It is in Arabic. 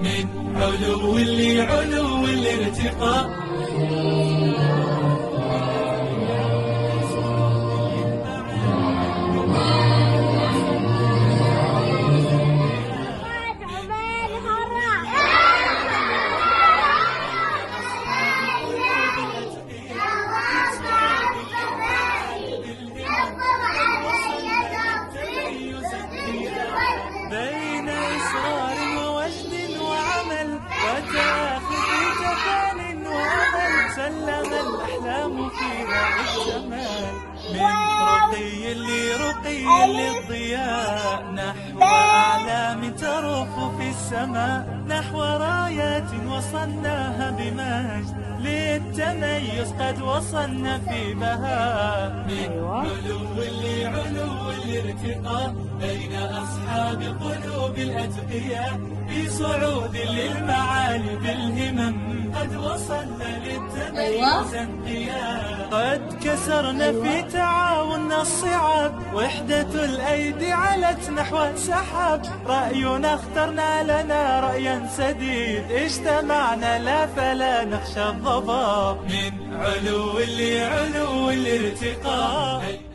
من علو علو الارتقاء. بين إصرار ووجد وعمل وتأخذ جفان وأمل، سلم الأحلام في ذاك الزمان. من رقي لرقي للضياء، نحو أعلام ترف في السماء، نحو رايات وصلناها بمجد، للتميز قد وصلنا في بهاء. من علو لعلو الارتقاء، بين أصحاب قلوب الأتقياء، في صعود للمعالي بالهمم، قد وصلنا للتميز انقياء. قد كسرنا في تعاوننا الصعاب، وحدة الأيدي علت نحو سحاب، رأينا اخترنا لنا رأيا سديد، اجتمعنا لا فلا نخشى الضباب. من علو لعلو الارتقاء.